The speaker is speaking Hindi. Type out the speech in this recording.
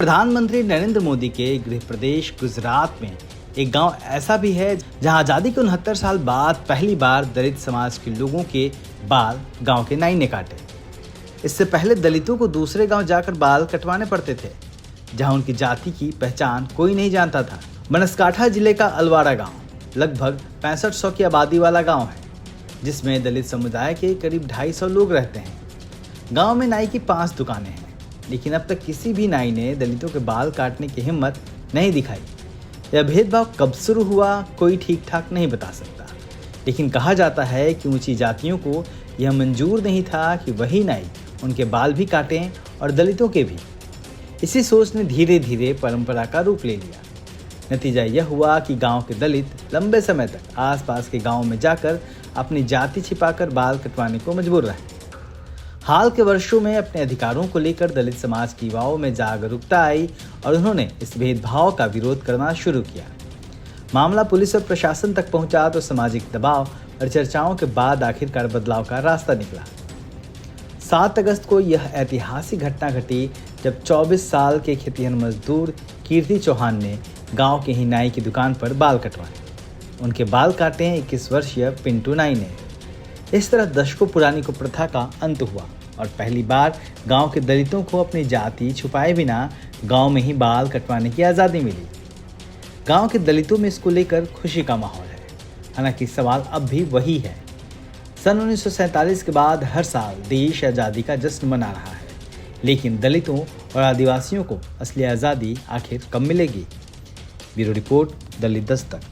प्रधानमंत्री नरेंद्र मोदी के गृह प्रदेश गुजरात में एक गांव ऐसा भी है जहां आजादी के 69 साल बाद पहली बार दलित समाज के लोगों के बाल गांव के नाई ने काटे। इससे पहले दलितों को दूसरे गांव जाकर बाल कटवाने पड़ते थे, जहां उनकी जाति की पहचान कोई नहीं जानता था। बनासकांठा जिले का अलवाड़ा गांव लगभग 6500 की आबादी वाला गांव है, जिसमें दलित समुदाय के करीब 250 लोग रहते हैं। गांव में नाई की 5 दुकानें हैं, लेकिन अब तक किसी भी नाई ने दलितों के बाल काटने की हिम्मत नहीं दिखाई। यह भेदभाव कब शुरू हुआ कोई ठीक ठाक नहीं बता सकता, लेकिन कहा जाता है कि ऊंची जातियों को यह मंजूर नहीं था कि वही नाई उनके बाल भी काटें और दलितों के भी। इसी सोच ने धीरे धीरे परंपरा का रूप ले लिया। नतीजा यह हुआ कि गांव के दलित लंबे समय तक आसपास के गांवों में जाकर अपनी जाति छिपाकर बाल कटवाने को मजबूर रहे। हाल के वर्षों में अपने अधिकारों को लेकर दलित समाज के युवाओं में जागरूकता आई और उन्होंने इस भेदभाव का विरोध करना शुरू किया। मामला पुलिस और प्रशासन तक पहुंचा तो सामाजिक दबाव और चर्चाओं के बाद आखिरकार बदलाव का रास्ता निकला। 7 अगस्त को यह ऐतिहासिक घटना घटी जब 24 साल के खेतिहर मजदूर कीर्ति चौहान ने गांव के ही नाई की दुकान पर बाल कटवाए। उनके बाल काटे 21 वर्षीय पिंटू नाई ने। इस तरह दशकों पुरानी कुप्रथा का अंत हुआ और पहली बार गांव के दलितों को अपनी जाति छुपाए बिना गांव में ही बाल कटवाने की आज़ादी मिली। गांव के दलितों में इसको लेकर खुशी का माहौल है। हालांकि सवाल अब भी वही है। सन 1947 के बाद हर साल देश आज़ादी का जश्न मना रहा है, लेकिन दलितों और आदिवासियों को असली आज़ादी आखिर कब मिलेगी? ब्यूरो रिपोर्ट, दलित दस्तक।